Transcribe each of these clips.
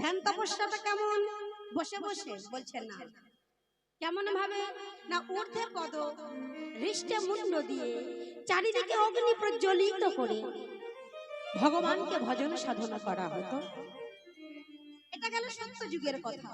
ধ্যান তপস্যাটা কেমন? বসে বসে বলছেন না, কেমন ভাবে না ঊর্ধ্বে পদ হৃষ্টে মুন্ড দিয়ে চারিদিকে অগ্নি প্রজ্বলিত করে ভগবানকে ভজন সাধনা করা হতো। এটা গেল সত্য যুগের কথা।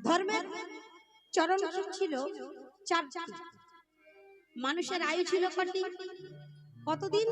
ধর্মের চরণ ছিল চারটি। মানুষের আয়ু ছিল কটি? কতদিন?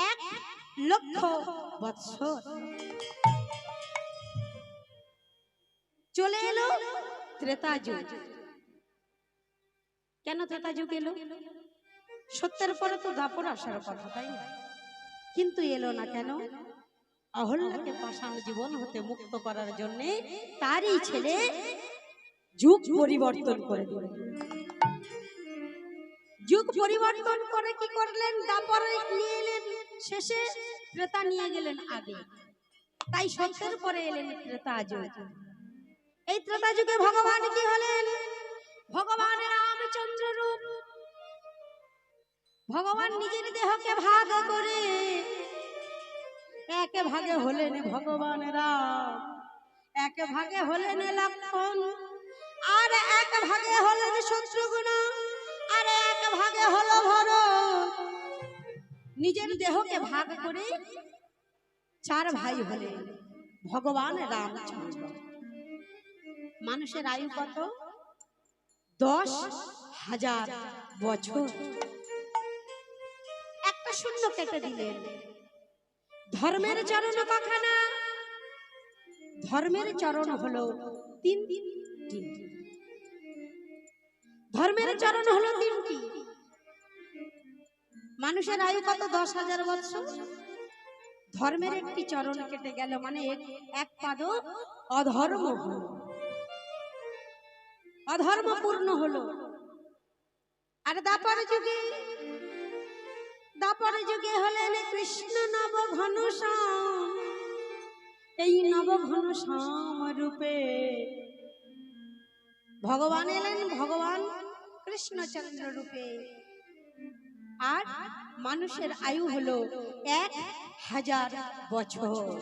1,00,000 বৎসর। চলে এলো ত্রেতা যুগ। কেন ত্রেতা যুগ এলো? সত্যের পরে তো দাপর আসার কথা, তাই না? কিন্তু এলো না কেন? অহল্যাকে পাষাণ জীবন হতে মুক্ত করার জন্য তারই ছেলে যুগ পরিবর্তন করে দিলেন। যুগ পরিবর্তন করে কি করলেন? দাপরে নিয়ে এলেন শেষে, ত্রেতা নিয়ে গেলেন আগে। তাই সত্যের পরে এলেন ত্রেতা যুগ। এই ত্রেতা যুগে ভগবান কি হলেন? ভগবান রামচন্দ্র রূপ। ভগবান নিজের দেহকে ভাগ করে এক ভাগে হলেন ভগবান রাম, এক ভাগে হলেন লক্ষ্মণ, আর এক ভাগে হলেন শত্রুঘ্ন, আর এক ভাগে হলো ভরত। নিজের দেহকে ভাগ করে 4 ভাই হলেন ভগবান রামচন্দ্র। মানুষের আয়ু কত? 10,000 বছর। একটা শূন্য কেটে দিলেন। ধর্মের চরণ কখানা? ধর্মের চরণ হলো 3টি। ধর্মের চরণ হলো 3টি। মানুষের আয়ু কত? 10,000 বছর। ধর্মের একটি চরণ কেটে গেল, মানে এক পাদ অধর্ম হলো, অধর্ম পূর্ণ হলো। আর দাপর যুগে হলেন কৃষ্ণ নব ঘনশ্যাম। এই নব ঘনশ্যাম রূপে ভগবান এলেন, ভগবান কৃষ্ণচন্দ্র রূপে। আর মানুষের আয়ু হলো 1,000 বছর।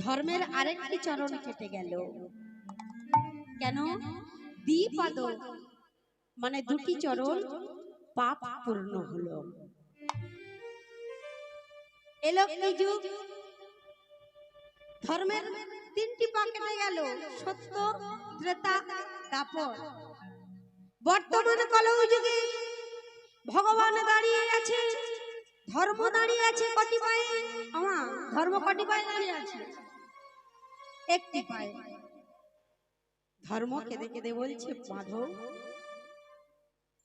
ধর্মের আরেকটি চরণ কেটে গেল। কেন? দ্বিপাদ মানে 2টি চরণ পাপ পূর্ণ হলো। এলো কি যুগ? ধর্মের 3টি পা কেটে গেল, সত্য, ত্রেতা, দাপর। বর্তমান কলযুগে ভগবান দাঁড়িয়ে আছে, ধর্ম দাঁড়িয়ে আছে কটি পায়ে? আমার ধর্ম কটি পায়ে দাঁড়িয়ে আছে? একটি পায়ে। ধর্ম কেঁদে কেঁদে বলছে, মাধব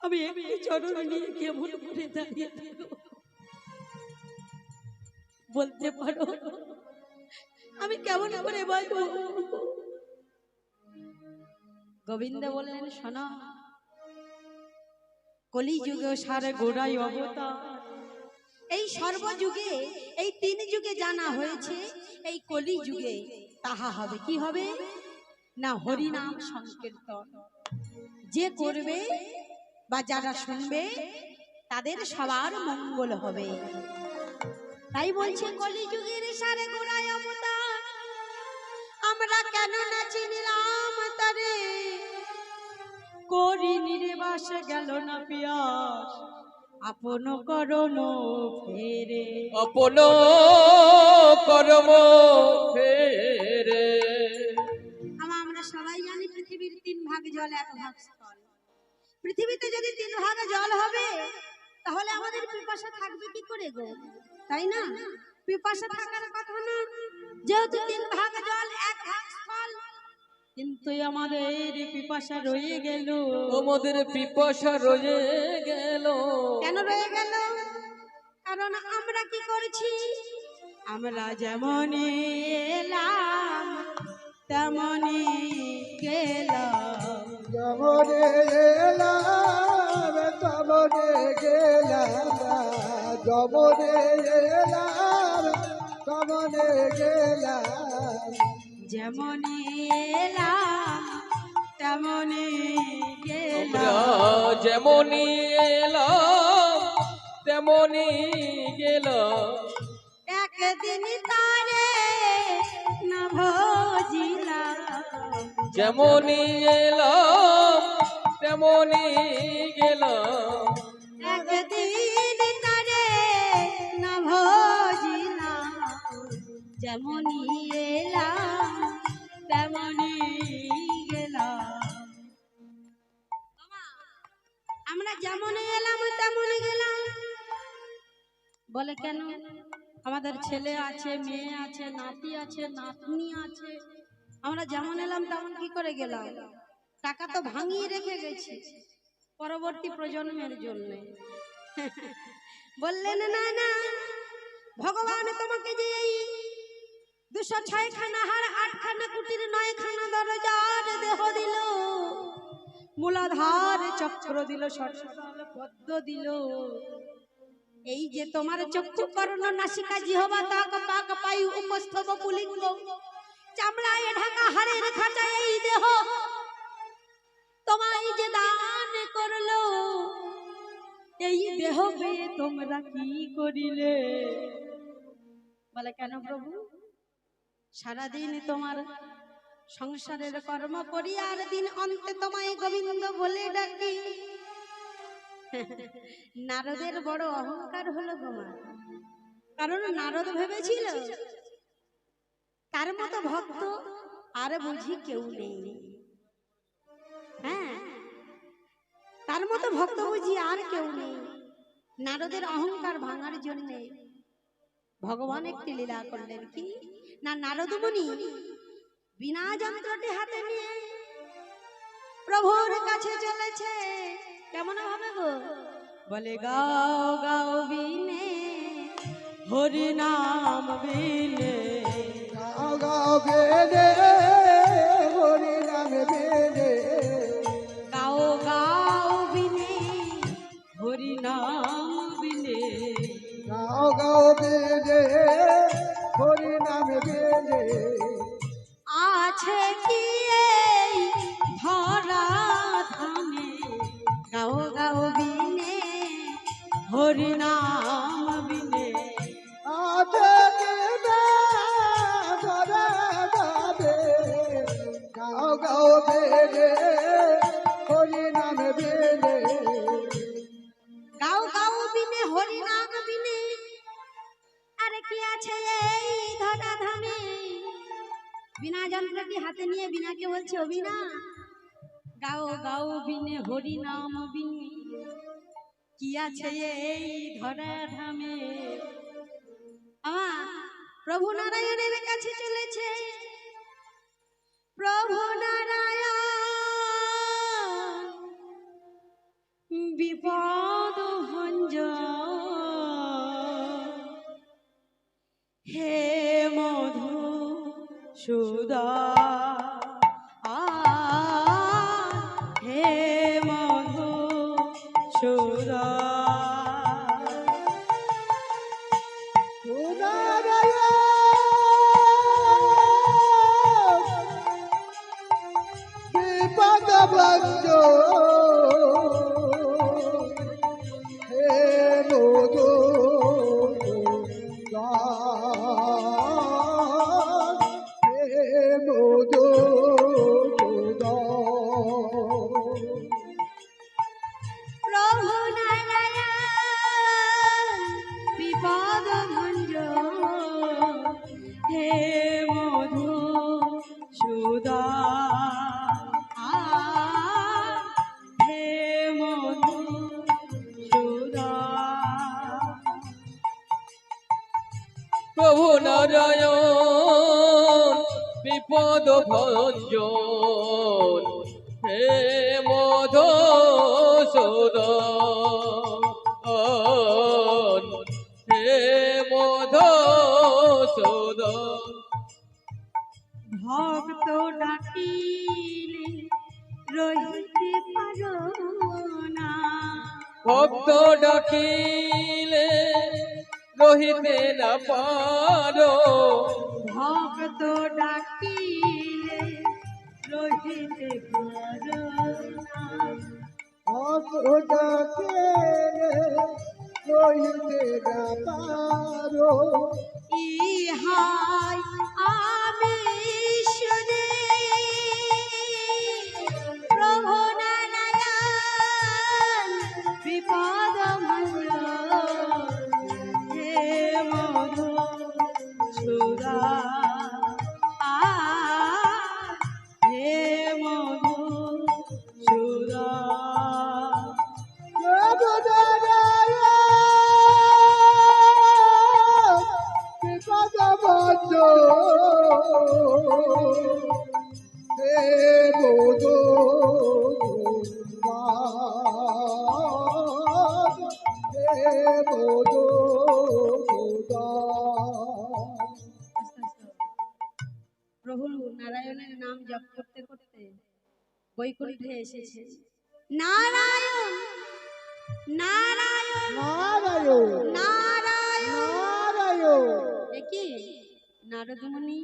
আমি একটি চরণ নিয়ে কেমন করে দাঁড়িয়ে থাকব? বলতে পারো আমি কেমন করে বাঁচব? গোবিন্দ বললেন, শোনো, কলিযুগে সারে গোড়াই অবতার। এই সর্বযুগে, এই 3 যুগে জানা হয়েছে, এই কলিযুগে তাহা হবে। কি হবে? না হরিনাম সংকীর্তন। যে করবে বা যারা শুনবে তাদের সবার মঙ্গল হবে। তাই বলছে কলিযুগের সারে গোড়াই অবতার। আমরা কেন না চিনলাম তারে, করি নির্বাস গেল না পিয়াস, আপন করম ফেরে, আপন করম ফেরে। আমরা সবাই জানি পৃথিবীর 3 ভাগ জল, 1 ভাগ স্থল। পৃথিবীতে যদি 3 ভাগ জল হবে তাহলে আমাদের পিপাসা থাকবে কি করে গো? তাই না? পিপাসা থাকার কথা না। যেহেতু 3 ভাগ জল, 1 ভাগ স্থল, কিন্তু আমাদের পিপাসা রয়ে গেল। আমাদের পিপাসা রয়ে গেল। কেন রয়ে গেল? কারণ আমরা কি করছি? আমরা যেমন এলাম তেমনি গেলাম, যেমন এলাম তেমন গেলাম, যেমন এলাম তেমন গেলাম, যেমন এলাম তেমনি গেলাম। যেমনই এলাম তেমনই গেলাম। একদিন তারে যেমনই এলাম তেমনই গেলাম। একদিন তারে না ভজিলাম, যেমনই এলাম তেমনই গেলাম। আমরা যেমন এলাম তেমন গেলাম বলে কেন? আমাদের ছেলে আছে, মেয়ে আছে, নাতি আছে, নাতনি আছে, আমরা যেমন এলাম তেমন কি করে গেলাম? টাকা তো ভাঙিয়ে রেখে গেছি পরবর্তী প্রজন্মের জন্য। বললেন না না, ভগবান তোমাকে যে এই 206 খানা হাড়, 8 খানা কুটির, 9 খানা দরজার দেহ দিল, মূলাধার চক্র দিল, ষট্ল পদ্ম দিল, এই যে তোমার চক্ষু, কর্ণ, নাসিকা, জিহ্বা, ত্বক, পাক, পায়ু, উপস্থ, পুলিঙ্গ, চামড়ায় ঢাকা হাড়ের খাঁচা এই দেহ তোমায় যে দান করলো, এই দেহ পেয়ে তোমরা কি করিলে? বলে কেন প্রভু? সারাদিন তোমার সংসারের কর্ম করি, আর দিন অন্তে তোমায় গোবিন্দ বলে ডাকি। নারদের বড় অহংকার হলো তোমার, কারণ নারদ ভেবেছিল তার মতো ভক্ত আর বুঝি কেউ নেই। হ্যাঁ, তার মতো ভক্ত বুঝি আর কেউ নেই। নারদের অহংকার ভাঙার জন্য ভগবান একটি লীলা করলেন। কি না, নারদ মুনি বিনা যন্ত্রটি হাতে নিয়ে প্রভুর কাছে চলেছে। কেমন ভাবে গো? বলে গাও গাও বিনে হরি নাম বিনে, গাও গাও বেদে হরি নাম বেদে, গাও গাও বিনে হরি নাম বিনে, গাও গাও বেদে হরি নাম বেদে। আছে কি এই ধরা ধামে, গাও গাও বিনে হরি নাম বিনে, আছে কিনা ধরা যাবে, গাও গাও বেদে হরি নাম বেদে। গাও গাও বিনে হরি নাম বিনে, আরে কি আছে এই ধরা ধামে? বিনা যন্ত্রটি হাতে নিয়ে বিনাকে বলছে, ও বিনা, গাও গাও বিনে হরি নাম বিনে, কি আছে এই ধরা ধামে? প্রভু নারায়ণের কাছে চলেছে। প্রভু নারায়ণ বিপদ ভঞ্জন, হে মধু সুদা, হে মধু সুদা, বিপদ ভঞ্জন, হে মধু সুদন, হে মধু সুদন। প্রভু নারায়ণ বিপদ ভঞ্জন, হে মধু সুদা, হে মধু সুদা। প্রভু নারায়ণ বিপদ ভঞ্জন, হে মধুসূদন, হে মধুসূদন। ভক্ত ডাকিলে রহিতে পারো না, ভক্ত ডাকিলে রহিতে না পারো, ভক্ত ডাকিলে রহিতে পারো না, ডাকে রহিতে না পারো, ইহাই আমি শুনে হে বোধো হে বোধো প্রভু নারায়ণের নাম জপ করতে করতে বৈকুণ্ঠে এসেছে। নারায়ণ নারায়ণ নারায়ণ নারায়ণ। নারায়ণ। দেখি নারদমুনি,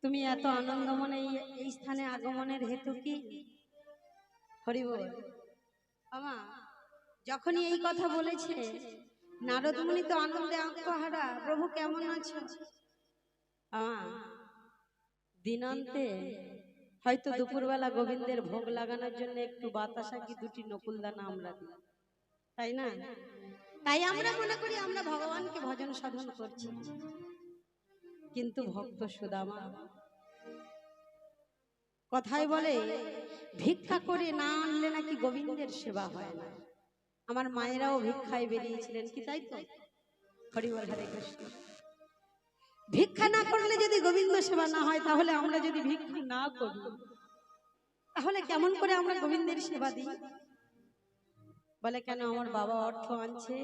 তুমি এত আনন্দ মনে এই স্থানে আগমনের হেতু কি? হরি বল। আমা যখনই এই কথা বলেছে নারদমুনি তো আনন্দে আত্মহারা। প্রভু কেমন আছো? দিনান্তে হয়তো দুপুরবেলা গোবিন্দের ভোগ লাগানোর জন্য একটু বাতাসা কি দুটি নকুলদানা আমরা দিই, তাই না? তাই আমরা মনে করি আমরা ভগবানকে ভজন সাধন করছি। কিন্তু ভক্ত সুদামা কথায় বলে ভিক্ষা করে না আনলে নাকি গোবিন্দের সেবা হয় না। আমার মায়েরাও ভিক্ষায় বেরিয়েছিলেন, কি তাই তো? হরি বল, হরে কৃষ্ণ। ভিক্ষা না করলে যদি গোবিন্দ সেবা না হয়, তাহলে আমরা যদি ভিক্ষা না করি তাহলে কেমন করে আমরা গোবিন্দের সেবা দিই? বলে কেন, আমার বাবা অর্থ আনছে,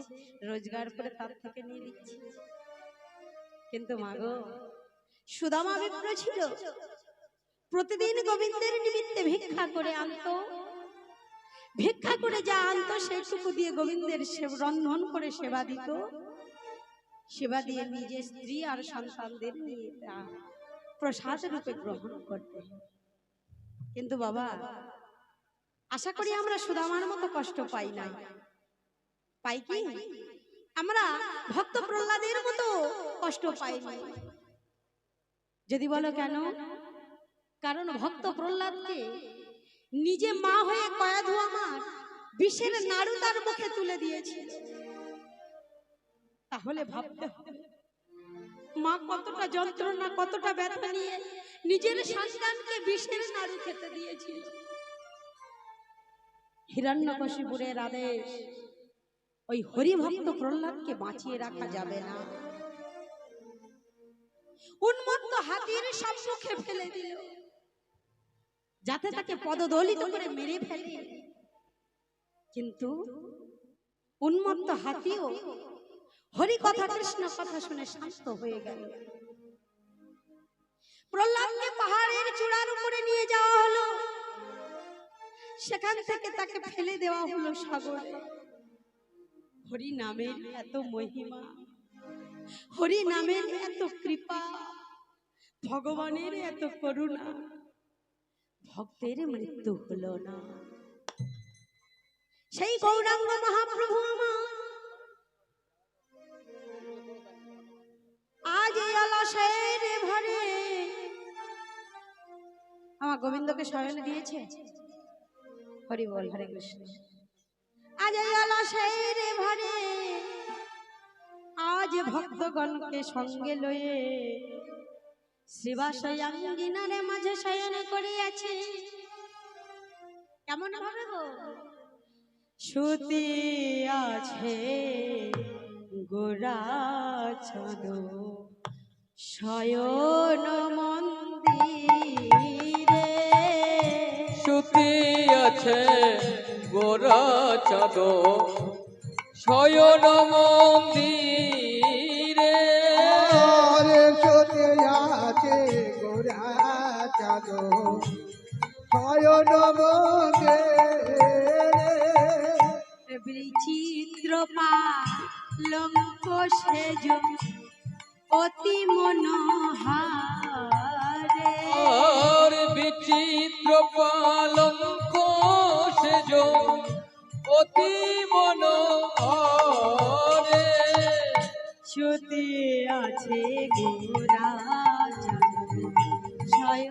রোজগার করে তার থেকে নিয়ে দিচ্ছি। কিন্তু মাগো, সুদামা বিপ্র ছিল, প্রতিদিন গোবিন্দের নিমিত্তে ভিক্ষা করে আনতো। ভিক্ষা করে যা আনতো সেইটুকু দিয়ে গোবিন্দের রন্ধন করে সেবা দিত। সেবা দিয়ে নিজের স্ত্রী আর সন্তানদের নিয়ে তা প্রসাদ রূপে গ্রহণ করতে। কিন্তু বাবা, আশা করি আমরা সুদামার মতো কষ্ট পাই না। পাই কি? আমরা ভক্ত প্রহ্লাদের মতো কষ্ট পাই না। যদি বলো কেন? কারণ ভক্ত প্রহ্লাদকে নিজে মা হয়ে কয়া ধোয়া মার বিষের নাড়ু তার মুখে তুলে দিয়েছে। তাহলে ভাবতে হবে মা কতটা যন্ত্রণা, কতটা ব্যথা নিয়ে নিজের সন্তানকে বিষের নাড়ু খেতে দিয়েছিল। হিরণ্যকশিপুরের আদেশ, ওই হরিভক্ত প্রহ্লাদকে বাঁচিয়ে রাখা যাবে না। উন্মত্ত হাতির সম্মুখে ফেলে দিল, যাতে তাকে পদদলিত করে মেরে ফেলে। কিন্তু উন্মত্ত হাতিও হরি কথা, কৃষ্ণ কথা শুনে শান্ত হয়ে গেল। প্রহ্লাদকে পাহাড়ের চূড়ার উপরে নিয়ে যাওয়া হলো, সেখান থেকে তাকে ফেলে দেওয়া হলো সাগরে। হরি নামের এত মহিমা, হরি নামের এত কৃপা, ভগবানের এত করুণা, ভক্তের মৃত্যু হলো না। সেই গৌরাঙ্গ মহাপ্রভু আমার আজ এই আলসের ভরে আমার গোবিন্দকে শয়ন দিয়েছে। হরি বল, হরে কৃষ্ণ। আজ এই আলসের ভরে আজ ভক্তগণকে সঙ্গে লয়ে শ্রীবাসয়াঙ্গিনারে মাঝে শয়ন করিয়াছে। কেমন ভাবে গো? শুতি আছে গোরাচর শয়ন মন্দিরে। শুতি আছে গোরাচর শয়ন মন্দিরে। শুতে আছে গোরাচর শয়ন মন্দিরে। বিচিত্র পালঙ্ক সেজ অতি মনোহার,